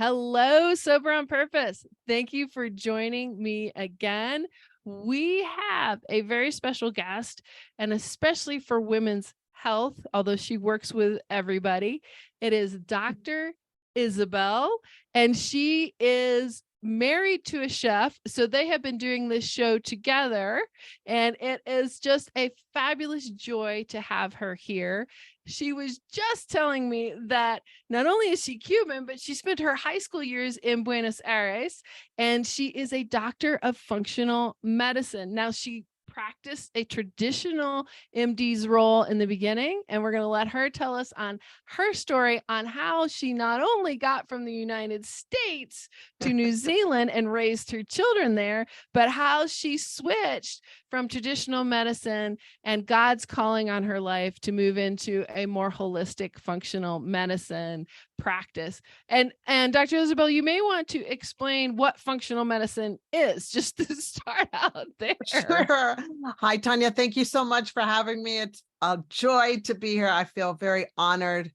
Hello, Sober on Purpose. Thank you for joining me again. We have a very special guest, and especially for women's health, although she works with everybody, it is Dr. Isabel, and she is married to a chef. So they have been doing this show together, and it is just a fabulous joy to have her here. She was just telling me that not only is she Cuban, but she spent her high school years in Buenos Aires, and she is a doctor of functional medicine. Now, she practiced a traditional MD's role in the beginning, and we're going to let her tell us on her story on how she not only got from the United States to New Zealand and raised her children there, but how she switched from traditional medicine and God's calling on her life to move into a more holistic functional medicine practice. And Dr. Isabel, you may want to explain what functional medicine is, just to start out there. Sure. Hi, Tanya. Thank you so much for having me. It's a joy to be here. I feel very honored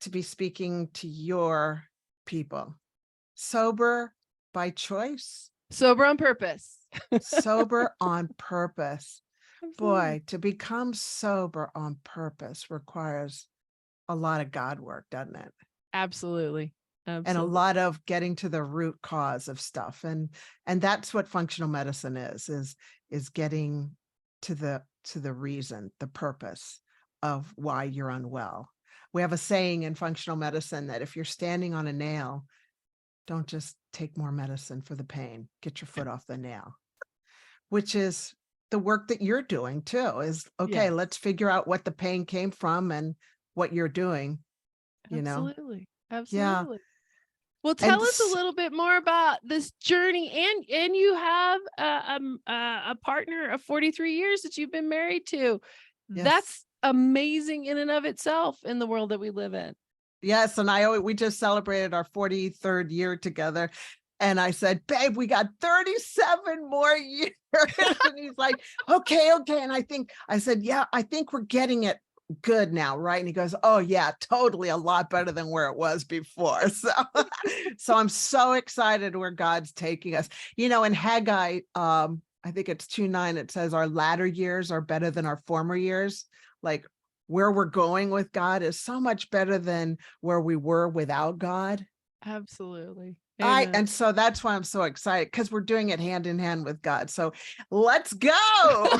to be speaking to your people. Sober by choice. Sober on purpose. Sober on purpose. Absolutely. Boy, to become sober on purpose requires a lot of God work, doesn't it? Absolutely. And a lot of getting to the root cause of stuff. And that's what functional medicine is getting to the reason, the purpose of why you're unwell. We have a saying in functional medicine that if you're standing on a nail, don't just take more medicine for the pain, get your foot off the nail, which is the work that you're doing too, is okay, let's figure out what the pain came from and what you're doing, you know? Absolutely. Yeah. Well, tell us a little bit more about this journey, and you have a partner of 43 years that you've been married to. Yes. That's amazing in and of itself in the world that we live in. Yes, and we just celebrated our 43rd year together, and I said, "Babe, we got 37 more years." And he's like, "Okay." And I said, "Yeah, I think we're getting it good now, right?" And he goes, "Oh yeah, totally, a lot better than where it was before." So I'm so excited where God's taking us. You know, in Haggai, I think it's 2:9, it says our latter years are better than our former years. Like where we're going with God is so much better than where we were without God. Absolutely. And so that's why I'm so excited, because we're doing it hand in hand with God. So let's go.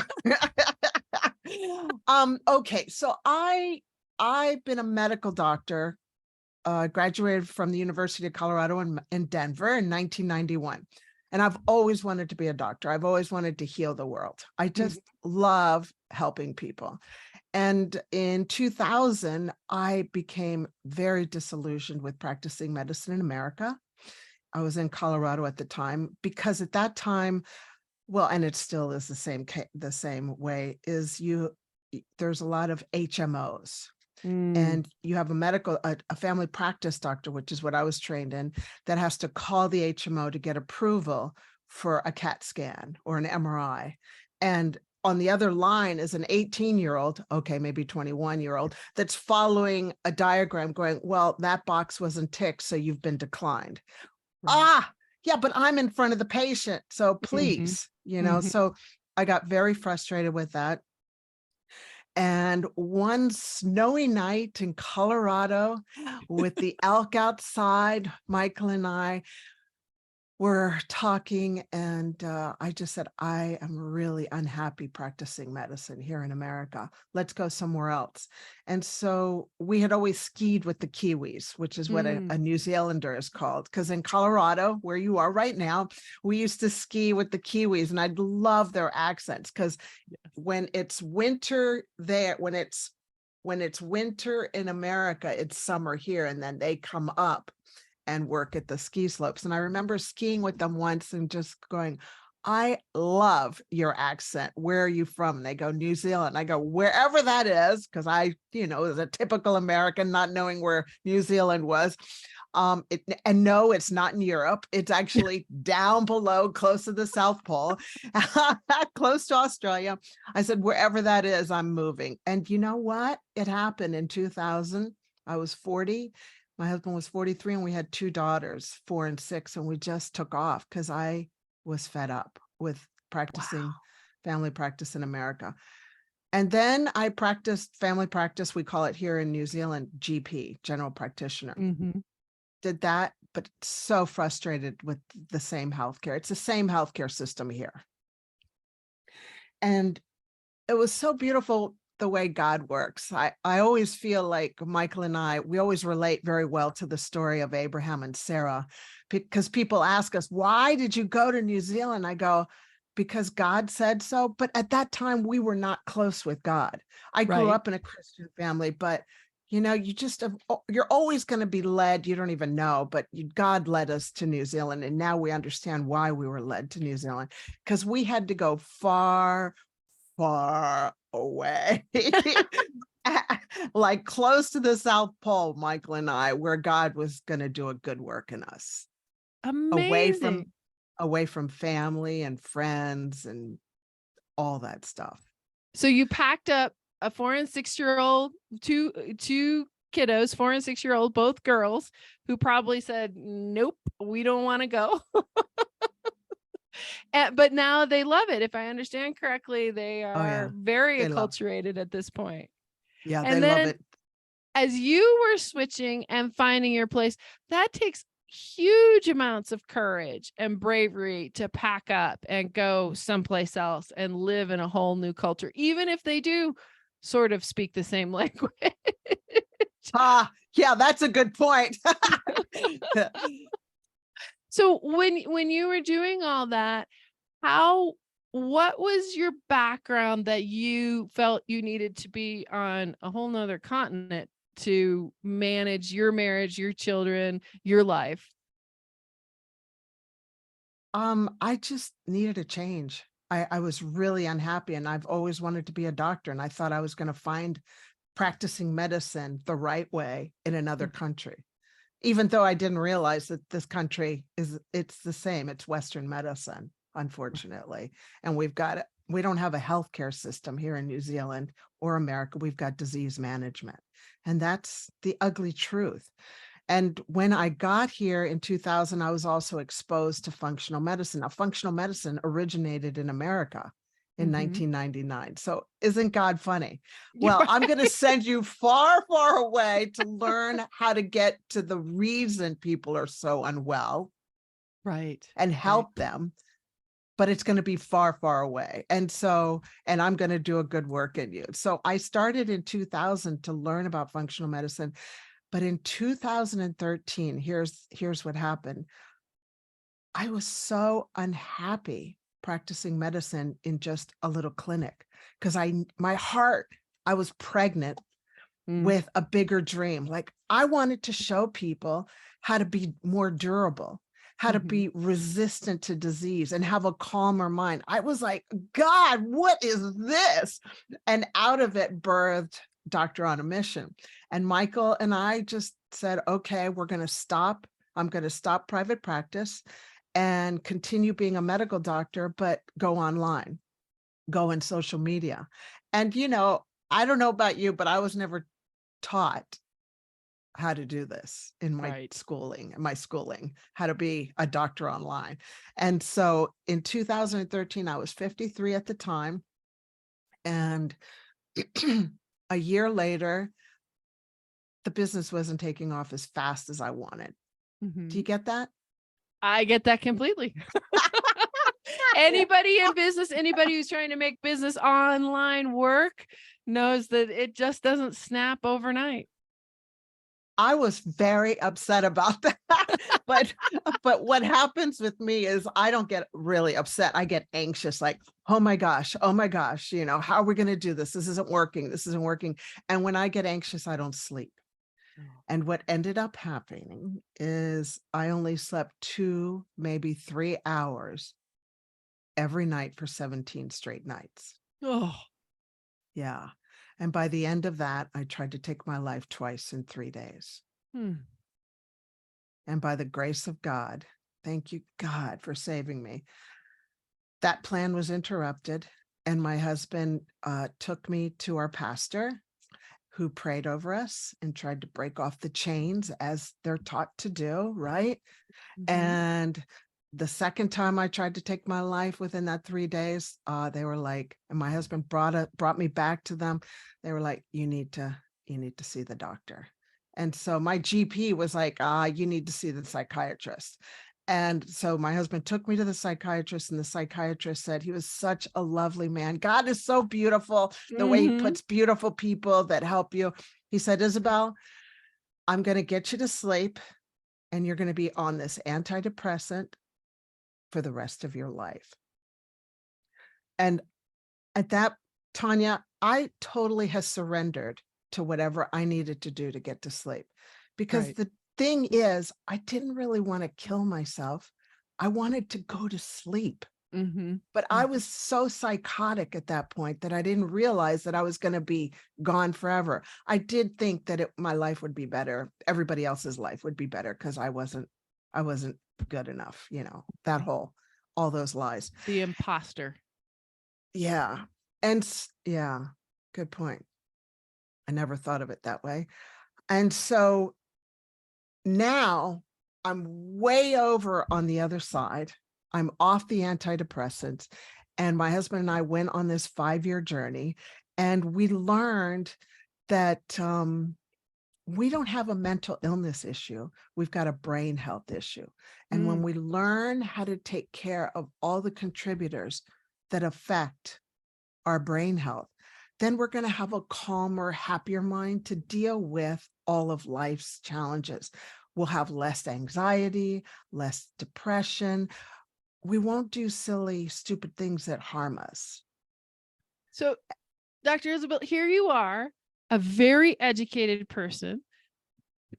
Okay, so I've been a medical doctor, graduated from the University of Colorado in Denver in 1991. And I've always wanted to be a doctor. I've always wanted to heal the world. I just love helping people. And in 2000, I became very disillusioned with practicing medicine in America. I was in Colorado at the time, because at that time, well, and it still is the same way, is there's a lot of HMOs. And you have a family practice doctor, which is what I was trained in, that has to call the HMO to get approval for a CAT scan or an MRI. And on the other line is an 18-year-old, okay, maybe 21-year-old, that's following a diagram going, well, that box wasn't ticked, so you've been declined. Right. Yeah, but I'm in front of the patient, so please, so I got very frustrated with that. And one snowy night in Colorado with the elk outside, Michael and I were talking, and I just said, I am really unhappy practicing medicine here in America. Let's go somewhere else. And so we had always skied with the Kiwis, which is what a New Zealander is called. Because in Colorado, where you are right now, we used to ski with the Kiwis, and I love their accents, because when it's winter there, when it's winter in America, it's summer here, and then they come up and work at the ski slopes. And I remember skiing with them once and just going, I love your accent. Where are you from? And they go, New Zealand. I go, wherever that is, because I, was a typical American, not knowing where New Zealand was. And no, it's not in Europe. It's actually down below, close to the South Pole, close to Australia. I said, wherever that is, I'm moving. And you know what? It happened in 2000. I was 40. My husband was 43 and we had 2 daughters, 4 and 6, and we just took off because I was fed up with practicing Wow. family practice in America. And then I practiced family practice, we call it here in New Zealand, GP, general practitioner. Mhm. Did that, but so frustrated with the same healthcare. It's the same healthcare system here. And it was so beautiful the way God works. I always feel like Michael and I, we always relate very well to the story of Abraham and Sarah, because people ask us, why did you go to New Zealand? I go, because God said so. But at that time, we were not close with God. I grew Right. up in a Christian family, but you know, you're always going to be led. You don't even know, but God led us to New Zealand. And now we understand why we were led to New Zealand, because we had to go far away, like close to the South Pole, Michael and I, where God was going to do a good work in us, away from Amazing. family and friends and all that stuff. So you packed up a 4 and 6-year-old, two kiddos, 4 and 6-year-old, both girls, who probably said, "Nope, we don't want to go." But now they love it. If I understand correctly, they Oh are yeah, very they love. acculturated at this point. Yeah, they And love then it. as you were switching and finding your place, that takes huge amounts of courage and bravery to pack up and go someplace else and live in a whole new culture, even if they do sort of speak the same language. Yeah, that's a good point. So when you were doing all that, what was your background that you felt you needed to be on a whole nother continent to manage your marriage, your children, your life? I just needed a change. I was really unhappy, and I've always wanted to be a doctor, and I thought I was going to find practicing medicine the right way in another country, even though I didn't realize that this country it's the same. It's Western medicine, unfortunately. And we don't have a healthcare system here in New Zealand or America. We've got disease management. And that's the ugly truth. And when I got here in 2000, I was also exposed to functional medicine. Now, functional medicine originated in America in Mhm. 1999. So isn't God funny? You're Well, I'm going to right. send you far, far away to learn how to get to the reason people are so unwell Right. and Right. help them. But it's going to be far, far away. And I'm going to do a good work in you. So I started in 2000 to learn about functional medicine. But in 2013, here's what happened. I was so unhappy practicing medicine in just a little clinic because I was pregnant Mm. with a bigger dream. Like I wanted to show people how to be more durable, how to Mhm. be resistant to disease and have a calmer mind. I was like, God, what is this? And out of it birthed Doctor on a Mission. And Michael and I just said, okay, we're going to stop. I'm going to stop private practice and continue being a medical doctor, but go online, go in social media. And, you know, I don't know about you, but I was never taught how to do this in Right. my schooling, how to be a doctor online. And so in 2013, I was 53 at the time. And a year later, the business wasn't taking off as fast as I wanted. Do you Mhm. get that? I get that completely. Anybody in business, anybody who's trying to make business online work knows that it just doesn't snap overnight. I was very upset about that. but what happens with me is I don't get really upset. I get anxious, like, oh my gosh, you know, how are we going to do this? This isn't working. This isn't working. And when I get anxious, I don't sleep. And what ended up happening is I only slept 2, maybe 3 hours every night for 17 straight nights. Oh, Yeah. And by the end of that, I tried to take my life twice in 3 days. hmm. And by the grace of God, thank you, God, for saving me, that plan was interrupted. And my husband took me to our pastor, who prayed over us and tried to break off the chains as they're taught to do, right? And the second time I tried to take my life within that 3 days, they were like, and my husband brought me back to them. They were like, you need to see the doctor. And so my GP was like, you need to see the psychiatrist. And so my husband took me to the psychiatrist, and the psychiatrist said he was such a lovely man. God is so beautiful, the way he puts beautiful people that help you. He said, Isabel, I'm going to get you to sleep, and you're going to be on this antidepressant for the rest of your life. And at that, Tanya, I totally has surrendered to whatever I needed to do to get to sleep. Because the thing is, I didn't really want to kill myself. I wanted to go to sleep. But I was so psychotic at that point that I didn't realize that I was going to be gone forever. I did think that my life would be better. Everybody else's life would be better because I wasn't good enough, all those lies. The imposter. Yeah. And yeah, good point. I never thought of it that way. And so now I'm way over on the other side. I'm off the antidepressants, and my husband and I went on this 5-year journey, and we learned that we don't have a mental illness issue. We've got a brain health issue. And when we learn how to take care of all the contributors that affect our brain health, then we're going to have a calmer, happier mind to deal with all of life's challenges. We'll have less anxiety, less depression. We won't do silly, stupid things that harm us. So, Dr. Isabel, here you are, a very educated person,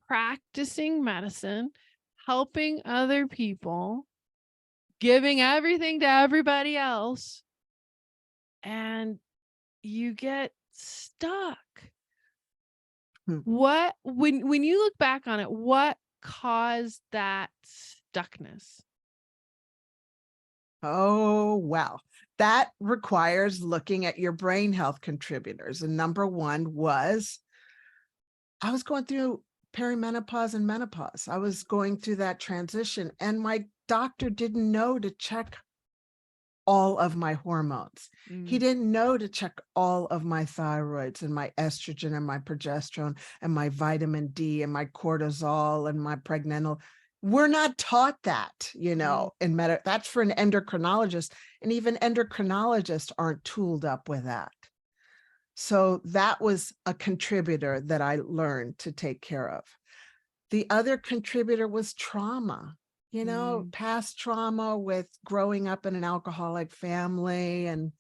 practicing medicine, helping other people, giving everything to everybody else, and you get stuck. What, when you look back on it, what caused that stuckness? Oh, well, that requires looking at your brain health contributors. And number one was, I was going through perimenopause and menopause. I was going through that transition, and my doctor didn't know to check all of my hormones. He didn't know to check all of my thyroids and my estrogen and my progesterone and my vitamin D and my cortisol and my pregnenolone. We're not taught that, in that's for an endocrinologist, and even endocrinologists aren't tooled up with that. So that was a contributor that I learned to take care of. The other contributor was trauma, past trauma with growing up in an alcoholic family, and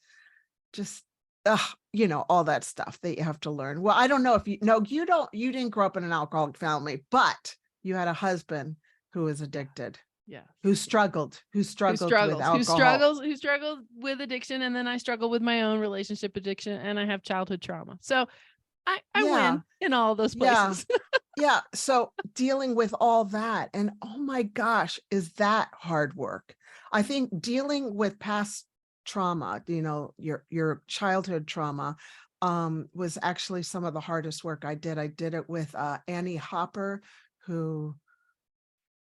just, all that stuff that you have to learn. Well, I don't know if you didn't grow up in an alcoholic family, but you had a husband who was addicted. Yeah. Who struggled with alcohol. Who struggled with addiction. And then I struggle with my own relationship addiction, and I have childhood trauma. So I win in all those places. Yeah. So dealing with all that, and oh my gosh, is that hard work? I think dealing with past trauma, your childhood trauma, was actually some of the hardest work I did. I did it with Annie Hopper, who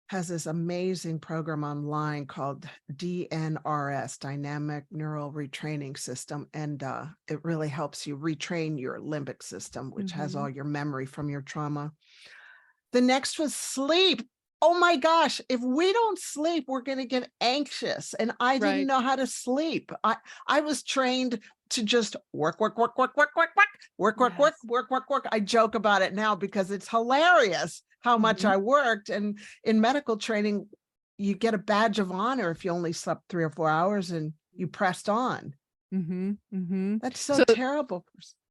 has this amazing program online called DNRS, Dynamic Neural Retraining System. And it really helps you retrain your limbic system, which has all your memory from your trauma. The next was sleep. Oh my gosh, if we don't sleep, we're going to get anxious. And I didn't know how to sleep. I was trained to just work. I joke about it now because it's hilarious how much I worked. And in medical training, you get a badge of honor if you only slept 3 or 4 hours and you pressed on. That's so terrible.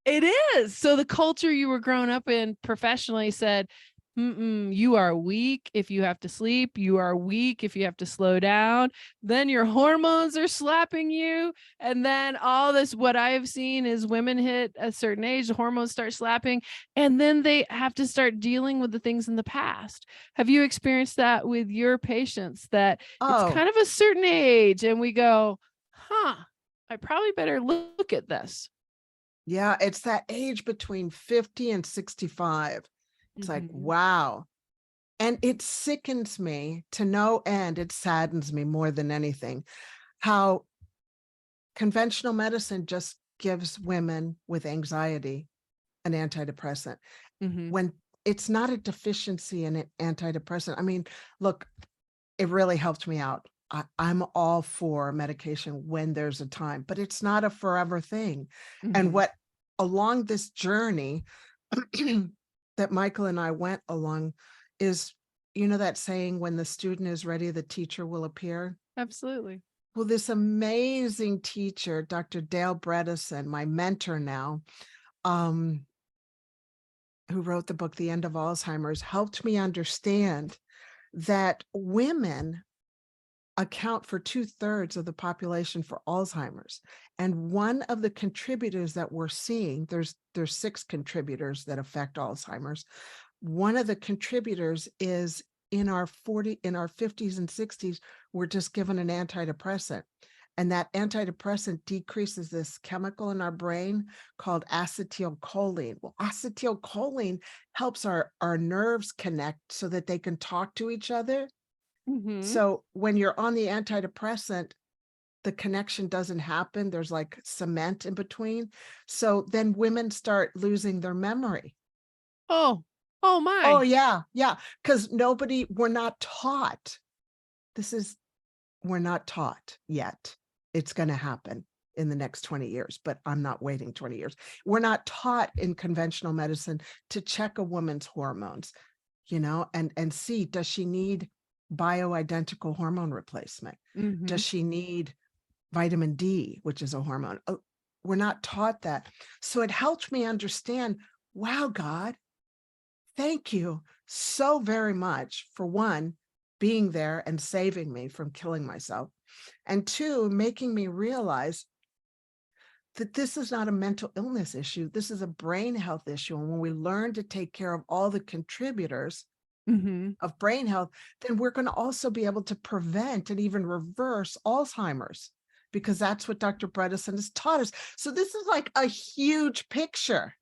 It is. So the culture you were growing up in professionally said, you are weak if you have to sleep. You are weak if you have to slow down. Then your hormones are slapping you. And then all this, what I've seen is women hit a certain age, the hormones start slapping, and then they have to start dealing with the things in the past. Have you experienced that with your patients, that it's kind of a certain age and we go, I probably better look at this? Yeah, it's that age between 50 and 65. It's like, Mhm. wow. And it sickens me to no end. It saddens me more than anything how conventional medicine just gives women with anxiety an antidepressant Mhm. when it's not a deficiency in an antidepressant. I mean, look, it really helped me out. I'm all for medication when there's a time, but it's not a forever thing. And Mhm. what along this journey that Michael and I went along is, you know, that saying, when the student is ready, the teacher will appear. Absolutely. Well, this amazing teacher, Dr. Dale Bredesen, my mentor now, um, who wrote the book, The End of Alzheimer's, helped me understand that women account for 2/3 of the population for Alzheimer's. And one of the contributors that we're seeing, there's 6 contributors that affect Alzheimer's. One of the contributors is in our 50s and 60s, we're just given an antidepressant. And that antidepressant decreases this chemical in our brain called acetylcholine. Well, acetylcholine helps our nerves connect so that they can talk to each other. Mhm. So when you're on the antidepressant, the connection doesn't happen. There's like cement in between. So then women start losing their memory. Oh. Oh Oh, my. yeah, yeah. Because we're not taught. This is, we're not taught yet. It's going to happen in the next 20 years, but I'm not waiting 20 years. We're not taught in conventional medicine to check a woman's hormones, you know, and see, does she need bioidentical hormone replacement? Does Mhm. she need vitamin D, which is a hormone? Oh, we're not taught that. So it helped me understand, wow, God, thank you so very much for, one, being there and saving me from killing myself, and two, making me realize that this is not a mental illness issue. This is a brain health issue. And when we learn to take care of all the contributors Mhm. of brain health, then we're going to also be able to prevent and even reverse Alzheimer's, because that's what Dr. Bredesen has taught us. So this is like a huge picture.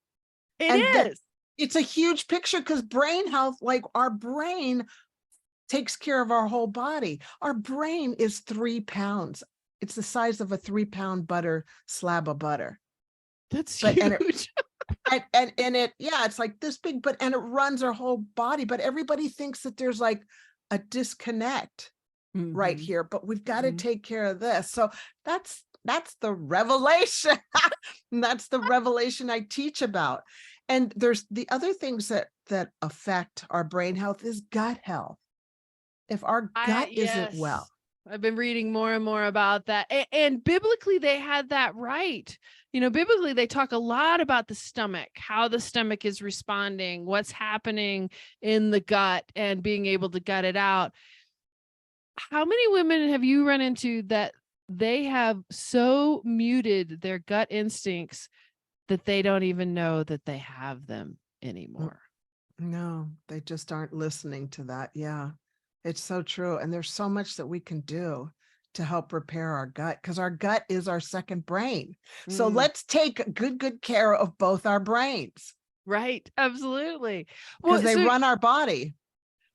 It And that is. it's a huge picture because brain health, like our brain takes care of our whole body. Our brain is 3 pounds. It's the size of a 3-pound butter slab of butter. That's But and it huge. and it, yeah, it's like this big, but and it runs our whole body. But everybody thinks that there's like a disconnect right Mhm. here, but we've got to Mhm. take care of this. So that's the revelation. And that's the revelation I teach about. And there's the other things that affect our brain health is gut health. If our gut isn't well, Yes. I've been reading more and more about that. And biblically, they had that right. You know, biblically, they talk a lot about the stomach, how the stomach is responding, what's happening in the gut, and being able to gut it out. How many women have you run into that they have so muted their gut instincts that they don't even know that they have them mm, anymore? no, they just aren't listening to that. Yeah, it's so true. And there's so much that we can do to help repair our gut, because our gut is our second brain. So Mm, let's take good care of both our brains right. Absolutely. because Well, they so run our body.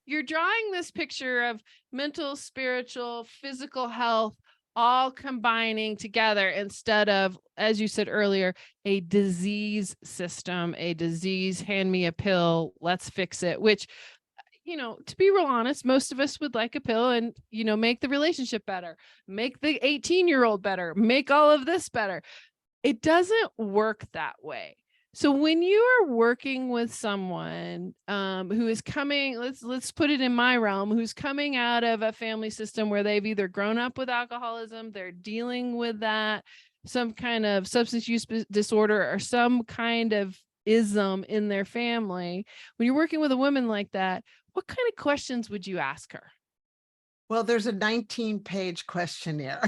you're drawing this picture of mental, spiritual, physical health all combining together instead of, as you said earlier, a disease system, a disease, hand me a pill, let's fix it, which, you know, to be real honest, most of us would like a pill and, you know, make the relationship better, make the 18-year-old better, make all of this better. It doesn't work that way. So when you are working with someone who is coming, let's put it in my realm, who's coming out of a family system where they've either grown up with alcoholism, they're dealing with that, some kind of substance use disorder, or some kind of ism in their family. When you're working with a woman like that, what kind of questions would you ask her? Well, there's a 19-page questionnaire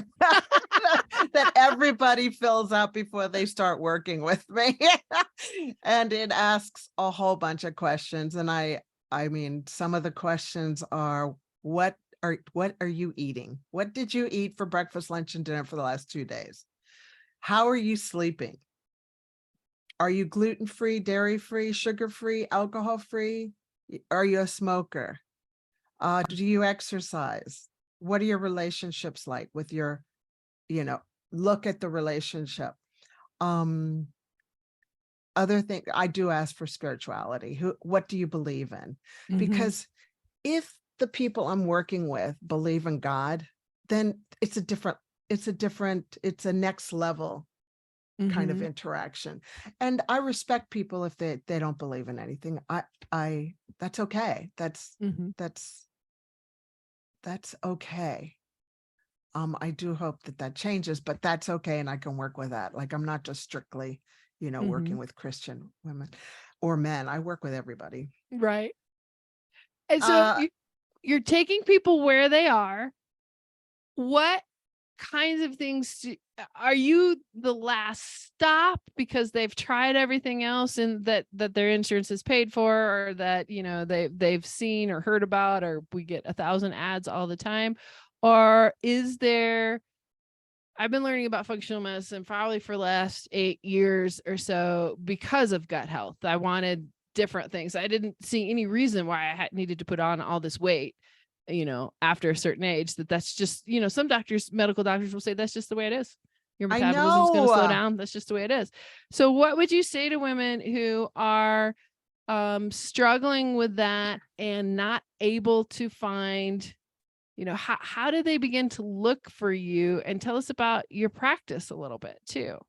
that everybody fills out before they start working with me. And it asks a whole bunch of questions. And I mean, some of the questions are, what are you eating? What did you eat for breakfast, lunch, and dinner for the last 2 days? How are you sleeping? Are you gluten-free, dairy-free, sugar-free, alcohol-free? Are you a smoker? Do you exercise? What are your relationships like with your, look at the relationship. Other thing, I do ask for spirituality. What do you believe in? Mhm. Because if the people I'm working with believe in God, then it's a next level kind of Mhm. interaction. And I respect people if they don't believe in anything. That's okay. Mhm. That's okay. I do hope that changes, but that's okay. And I can work with that. Like, I'm not just strictly, working Mhm. with Christian women or men. I work with everybody. Right. And so Uh, you're taking people where they are. What kinds of things are you the last stop because they've tried everything else and that their insurance is paid for, or that they've seen or heard about, or we get 1,000 ads all the time? Or is there, I've been learning about functional medicine probably for the last 8 years or so because of gut health. I wanted different things. I didn't see any reason why I needed to put on all this weight, after a certain age. That's just, some doctors, medical doctors will say that's just the way it is. Your I metabolism is going to slow know. down. That's just the way it is. So what would you say to women who are struggling with that and not able to find, how do they begin to look for you? And tell us about your practice a little bit too.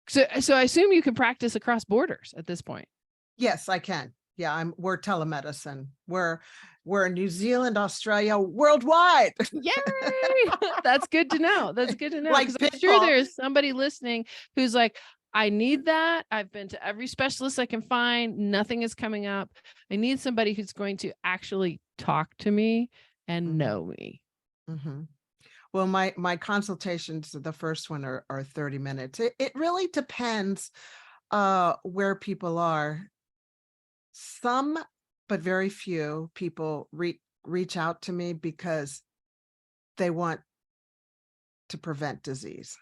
So I assume you can practice across borders at this point. Yes, I can. Yeah, we're telemedicine. We're in New Zealand, Australia, worldwide. Yay! That's good to know. That's good to know. Like Because I'm sure Pitbull. there's somebody listening who's like, I need that. I've been to every specialist I can find. Nothing is coming up. I need somebody who's going to actually talk to me and Mhm, know me. mhm. Well, my consultations, the first one are 30 minutes. It really depends where people are. Some, but very few people reach out to me because they want to prevent disease,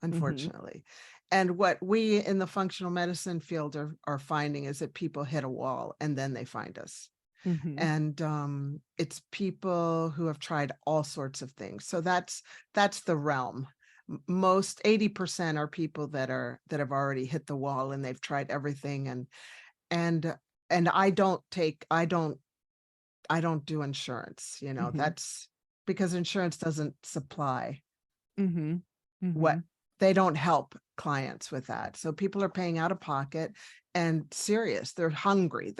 Mm-hmm. unfortunately. And what we in the functional medicine field are finding is that people hit a wall and then they find us. Mm-hmm. And it's people who have tried all sorts of things. So that's the realm. Most 80% are people that have already hit the wall and they've tried everything. And I don't do insurance. Mm-hmm. That's because insurance doesn't supply Mm-hmm. Mm-hmm. what, they don't help clients with that. So people are paying out of pocket and serious. They're hungry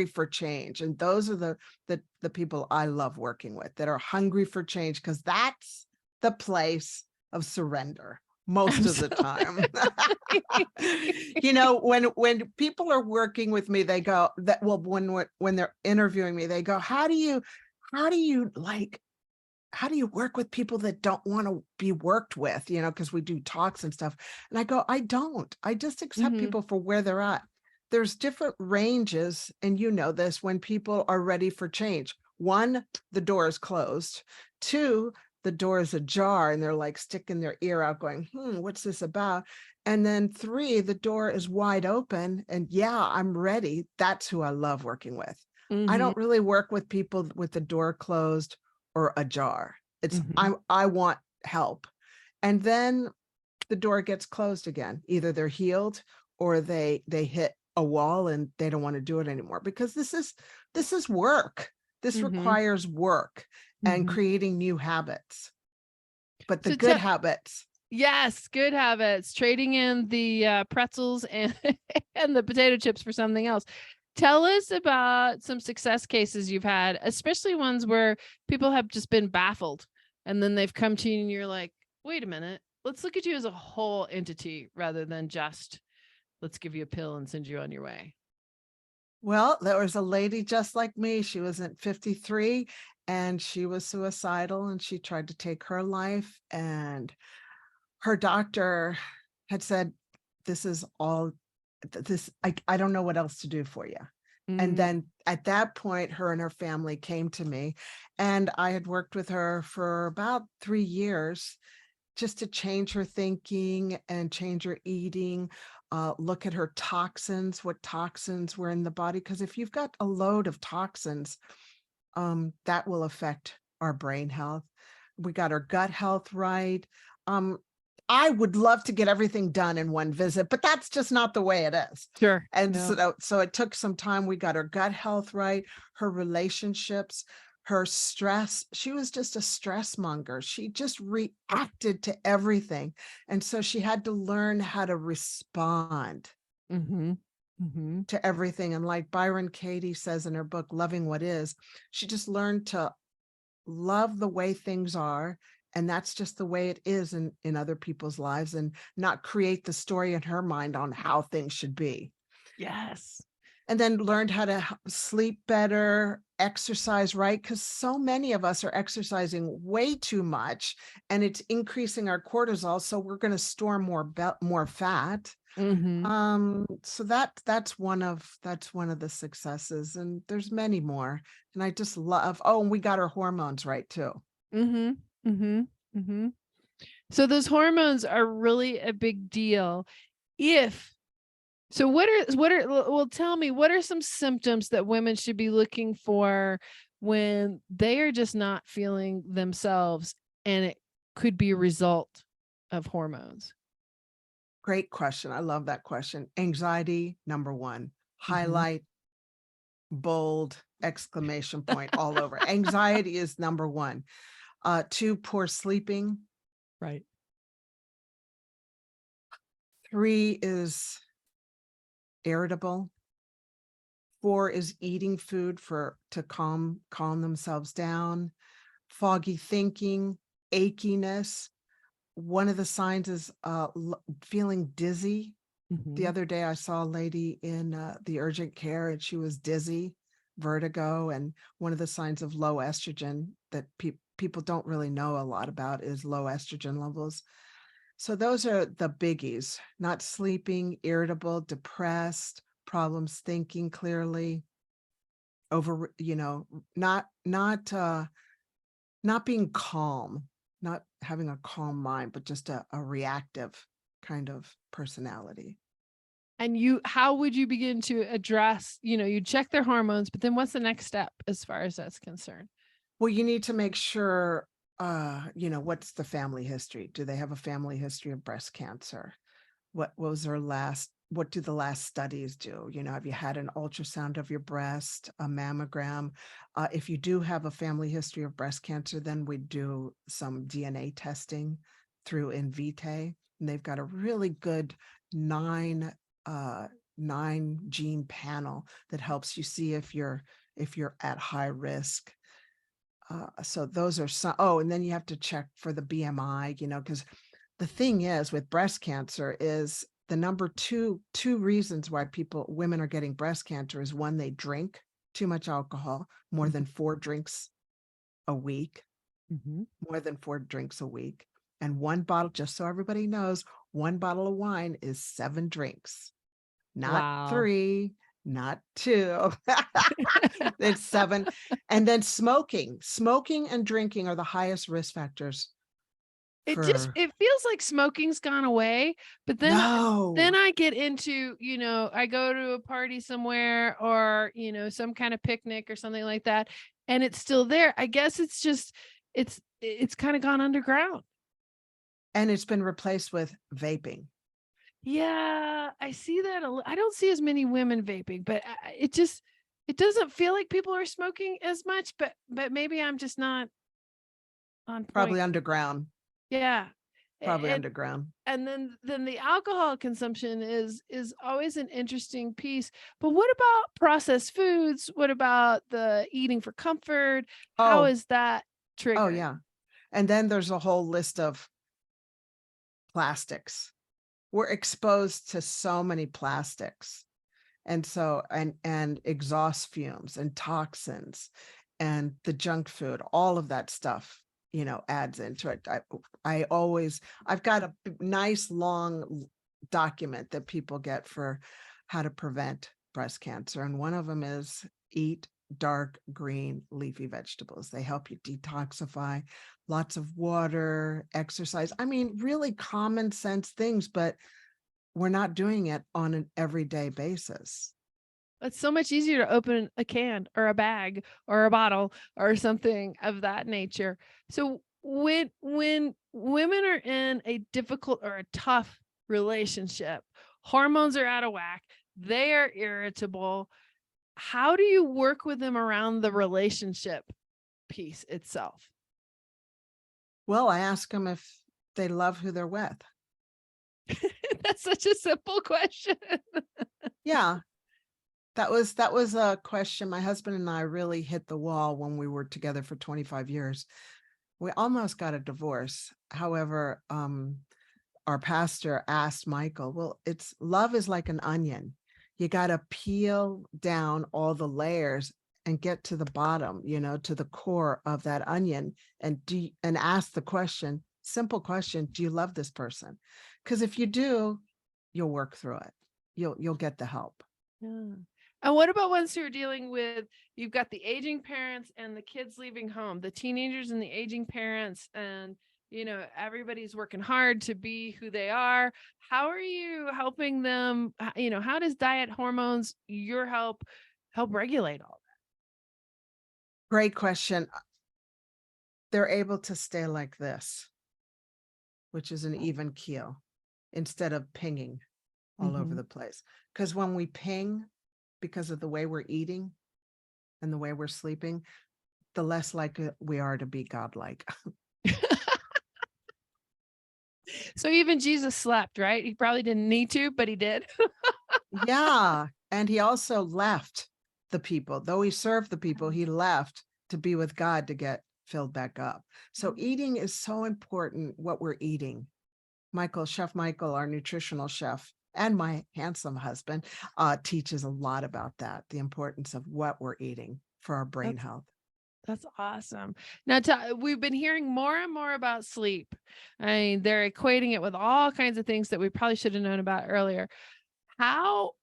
for change. And those are the people I love working with, that are hungry for change, because that's the place of surrender most of the time. When people are working with me, they go that, well, when they're interviewing me, they go, how do you work with people that don't want to be worked with, because we do talks and stuff. And I go, I just accept Mm-hmm. people for where they're at. There's different ranges. And this, when people are ready for change. One, the door is closed. Two, the door is ajar and they're like sticking their ear out going, what's this about? And then three, the door is wide open and yeah, I'm ready. That's who I love working with. I Mm-hmm. don't really work with people with the door closed or ajar. It's Mm-hmm. I want help. And then the door gets closed again. Either they're healed or they hit a wall and they don't want to do it anymore, because this is work. This Mm-hmm. requires work and Mm-hmm. creating new habits. But the So good habits. yes, good habits. Trading in the pretzels and and the potato chips for something else. Tell us about some success cases you've had, especially ones where people have just been baffled and then they've come to you and you're like, wait a minute, let's look at you as a whole entity rather than just let's give you a pill and send you on your way. Well, there was a lady just like me. She was at 53 and she was suicidal and she tried to take her life. And her doctor had said, this is all this, I don't know what else to do for you. And Mm-hmm. then at that point, her and her family came to me, and I had worked with her for about 3 years just to change her thinking and change her eating. look at her toxins, what toxins were in the body. Because if you've got a load of toxins, that will affect our brain health. We got our gut health right. I would love to get everything done in one visit, but that's just not the way it is. Sure. And Yeah. so it took some time. We got her gut health right, her relationships, her stress. She was just a stress monger. She just reacted to everything. And so she had to learn how to respond Mm-hmm. Mm-hmm. to everything. And like Byron Katie says in her book, Loving What Is, she just learned to love the way things are. And that's just the way it is in other people's lives, and not create the story in her mind on how things should be. Yes. And then learned how to sleep better, exercise right, because so many of us are exercising way too much and it's increasing our cortisol. So we're going to store more fat. Mm-hmm. So that's one of the successes, and there's many more. And I just love, and we got our hormones right too. Mm-hmm. Mm-hmm. Mm-hmm. So those hormones are really a big deal. Well, tell me, what are some symptoms that women should be looking for when they are just not feeling themselves and it could be a result of hormones? Great question. I love that question. Anxiety, number one. Mm-hmm. Highlight, bold, exclamation point all over. Anxiety is number one. Two, poor sleeping. Right. Three is irritable. Four is eating food to calm themselves down. Foggy thinking, achiness. One of the signs is feeling dizzy. Mm-hmm. The other day I saw a lady in the urgent care and she was dizzy, vertigo, and one of the signs of low estrogen that people don't really know a lot about is low estrogen levels. So those are the biggies: not sleeping, irritable, depressed, problems thinking clearly, not being calm, not having a calm mind, but just a reactive kind of personality. And how would you begin to address, you check their hormones, but then what's the next step as far as that's concerned? Well, you need to make sure, what's the family history? Do they have a family history of breast cancer? What do the last studies do? Have you had an ultrasound of your breast, a mammogram? If you do have a family history of breast cancer, then we do some DNA testing through Invitae, and they've got a really good 9 gene panel that helps you see if you're at high risk. So those are some. And then you have to check for the BMI, because the thing is with breast cancer is the number two reasons why women are getting breast cancer is, one, they drink too much alcohol, more than 4 drinks a week, Mm-hmm. more than 4 drinks a week. And one bottle, just so everybody knows, one bottle of wine is 7 drinks, not Wow. 3, not 2. It's 7. And then smoking and drinking are the highest risk factors. It feels like smoking's gone away, but then No. I get into, I go to a party somewhere or, some kind of picnic or something like that, and it's still there. I guess it's just, it's kind of gone underground. And it's been replaced with vaping. Yeah, I see that. I don't see as many women vaping, but it doesn't feel like people are smoking as much, but maybe I'm just not on point. Probably underground. Yeah. Probably underground. And then the alcohol consumption is always an interesting piece. But what about processed foods? What about the eating for comfort? How is that triggered? Oh, yeah. And then there's a whole list of plastics. We're exposed to so many plastics. And so, and exhaust fumes and toxins and the junk food, all of that stuff, adds into it. I've got a nice long document that people get for how to prevent breast cancer. And one of them is eat dark green leafy vegetables. They help you detoxify, lots of water, exercise. I mean, really common sense things, but we're not doing it on an everyday basis. It's so much easier to open a can or a bag or a bottle or something of that nature. So when women are in a difficult or a tough relationship, hormones are out of whack, they are irritable. How do you work with them around the relationship piece itself? Well, I ask them if they love who they're with. That's such a simple question. Yeah, that was a question. My husband and I really hit the wall when we were together for 25 years. We almost got a divorce. However, our pastor asked Michael, well, it's love is like an onion. You got to peel down all the layers and get to the bottom, to the core of that onion, and ask the question, simple question, do you love this person? Because if you do, you'll work through it. You'll get the help. Yeah. And what about ones who are dealing with, you've got the aging parents and the kids leaving home, the teenagers and the aging parents, and everybody's working hard to be who they are. How are you helping them? How does diet, hormones, your help regulate all Great question. They're able to stay like this, which is an even keel, instead of pinging all over the place. Because when we ping, because of the way we're eating and the way we're sleeping, the less likely we are to be godlike. So even Jesus slept, right? He probably didn't need to, but he did. Yeah. And he also left the people, though he served the people, he left to be with God to get filled back up. So eating is so important, what we're eating. Chef Michael, our nutritional chef, and my handsome husband, teaches a lot about that, the importance of what we're eating for our brain health. That's awesome. Now, we've been hearing more and more about sleep. I mean, they're equating it with all kinds of things that we probably should have known about earlier. How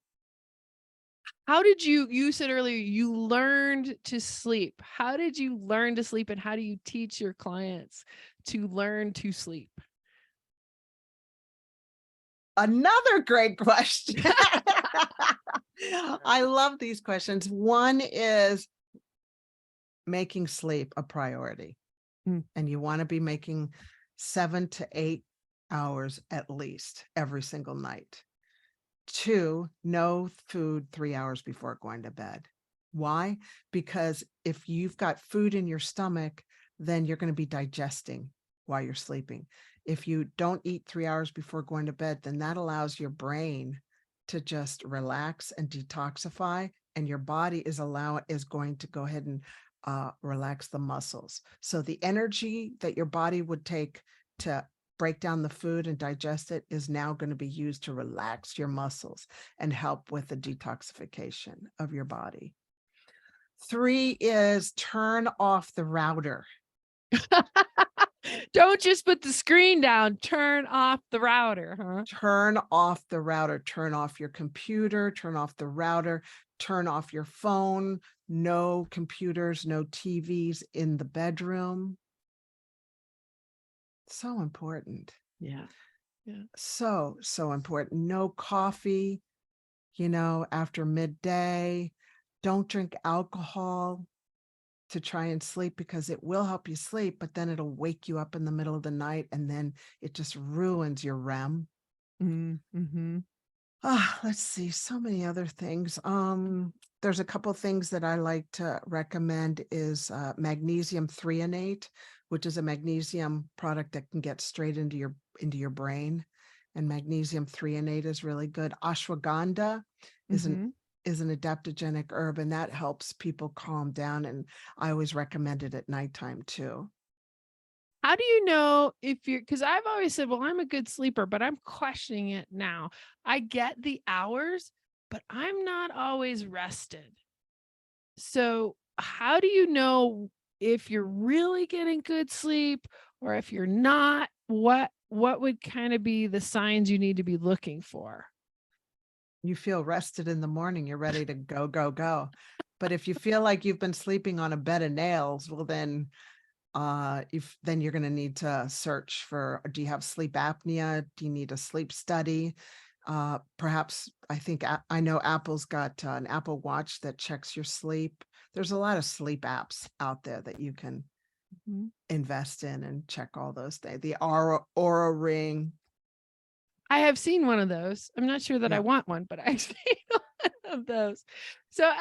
did you said earlier, you learned to sleep. How did you learn to sleep, and how do you teach your clients to learn to sleep? Another great question. I love these questions. One is making sleep a priority. And you want to be making 7 to 8 hours at least every single night. 2, no food 3 hours before going to bed. Why? Because if you've got food in your stomach, then you're going to be digesting while you're sleeping. If you don't eat 3 hours before going to bed, then that allows your brain to just relax and detoxify, and your body is going to go ahead and relax the muscles. So the energy that your body would take to break down the food and digest it is now going to be used to relax your muscles and help with the detoxification of your body. 3 is turn off the router. Don't just put the screen down, turn off the router, huh? Turn off the router, turn off your computer, turn off the router, turn off your phone, no computers, no TVs in the bedroom. So important. Yeah. So important. No coffee, after midday. Don't drink alcohol to try and sleep, because it will help you sleep, but then it'll wake you up in the middle of the night, and then it just ruins your REM. Let's see, so many other things. There's a couple things that I like to recommend is magnesium threonate, which is a magnesium product that can get straight into your brain, and magnesium threonate is really good. Ashwagandha is an adaptogenic herb, and that helps people calm down, and I always recommend it at nighttime too. How do you know if you're, because I've always said, well, I'm a good sleeper, but I'm questioning it now. I get the hours, but I'm not always rested. So how do you know if you're really getting good sleep or if you're not? What would kind of be the signs you need to be looking for? You feel rested in the morning, you're ready to go, go, go. But if you feel like you've been sleeping on a bed of nails, well, then then you're going to need to search for, do you have sleep apnea? Do you need a sleep study? Perhaps I know Apple's got an Apple Watch that checks your sleep. There's a lot of sleep apps out there that you can Mhm. invest in and check all those things. The Aura Ring. I have seen one of those. I'm not sure that I Yeah. want one, but I've seen one of those. So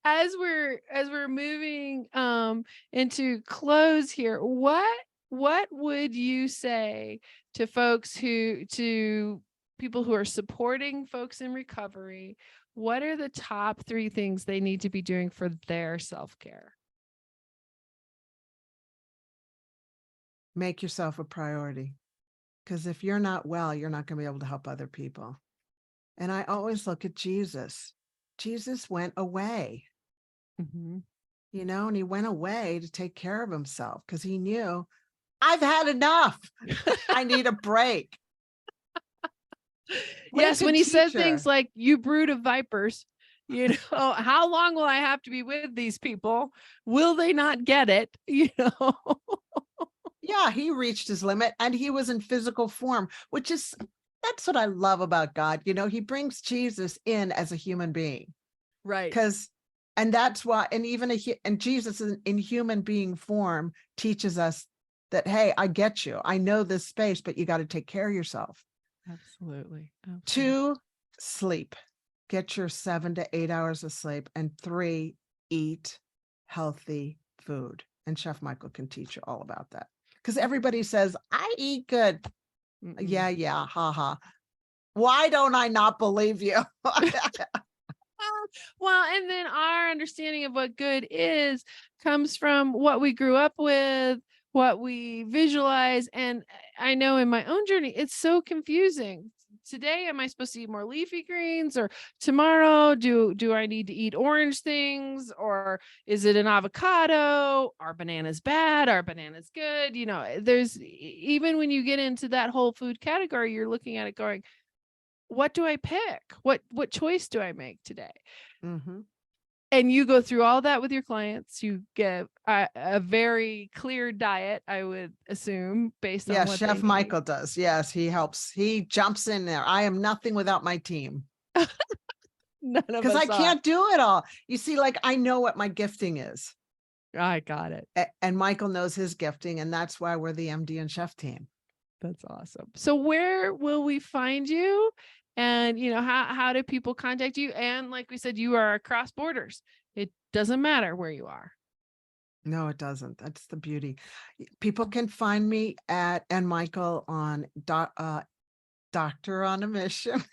as we're moving into close here, what would you say to people who are supporting folks in recovery? What are the top 3 things they need to be doing for their self-care? Make yourself a priority. Because if you're not well, you're not going to be able to help other people. And I always look at Jesus. Jesus went away, Mhm. and he went away to take care of himself because he knew I've had enough. I need a break. What a Yes, good when he said things teacher. like, "You brood of vipers," how long will I have to be with these people? Will they not get it? Yeah, he reached his limit and he was in physical form, that's what I love about God. He brings Jesus in as a human being Right. because, and that's why, and even and Jesus in human being form teaches us that, hey, I get you. I know this space, but you got to take care of yourself. Absolutely. 2, sleep. Get your 7 to 8 hours of sleep. And 3, eat healthy food. And Chef Michael can teach you all about that. Because everybody says, I eat good. Mm-mm. Yeah, haha. Why don't I not believe you? Well, and then our understanding of what good is comes from what we grew up with, what we visualize. And I know in my own journey, it's so confusing. Today, am I supposed to eat more leafy greens, or tomorrow, do I need to eat orange things, or is it an avocado? Are bananas bad? Are bananas good? There's even when you get into that whole food category, you're looking at it going, what do I pick? What choice do I make today? Mm-hmm. And you go through all that with your clients. You get a very clear diet, I would assume, based on Yes, what they Chef need. Michael does. Yes, he helps. He jumps in there. I am nothing without my team None of because I us are. can't do it all. You see, like I know what my gifting is. I got it. And Michael knows his gifting, and that's why we're the MD and Chef team. That's awesome. So where will we find you? And how do people contact you? And like we said, you are across borders. It doesn't matter where you are. No, it doesn't. That's the beauty. People can find me and Michael on Doctor on a Mission.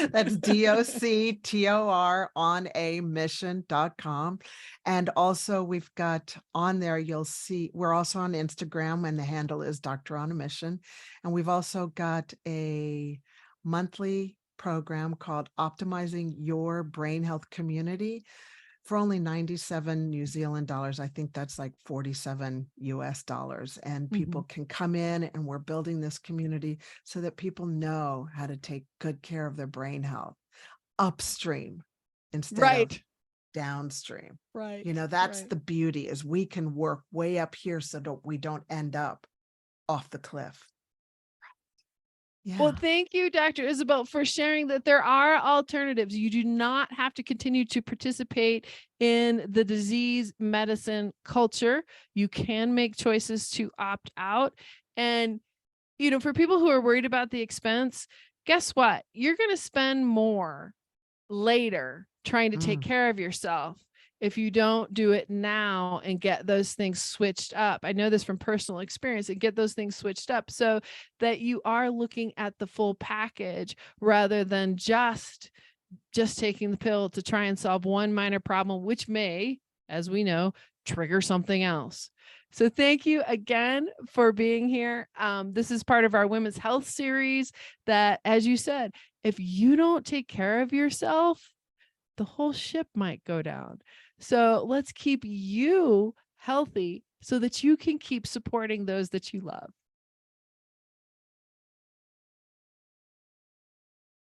That's DOCTOR on a mission.com. And also we've got on there, you'll see we're also on Instagram and the handle is Doctor on a Mission. And we've also got a monthly program called Optimizing Your Brain Health Community for only 97 New Zealand dollars. I think that's like 47 US dollars. And people can come in and we're building this community so that people know how to take good care of their brain health upstream instead of downstream. Right. That's the beauty is we can work way up here so that we don't end up off the cliff. Yeah. Well, thank you, Dr. Isabel, for sharing that there are alternatives. You do not have to continue to participate in the disease medicine culture. You can make choices to opt out. And, for people who are worried about the expense, guess what? You're going to spend more later trying to take care of yourself if you don't do it now and get those things switched up. I know this from personal experience, and get those things switched up so that you are looking at the full package rather than just taking the pill to try and solve one minor problem, which may, as we know, trigger something else. So thank you again for being here. This is part of our women's health series that, as you said, if you don't take care of yourself, the whole ship might go down. So let's keep you healthy so that you can keep supporting those that you love.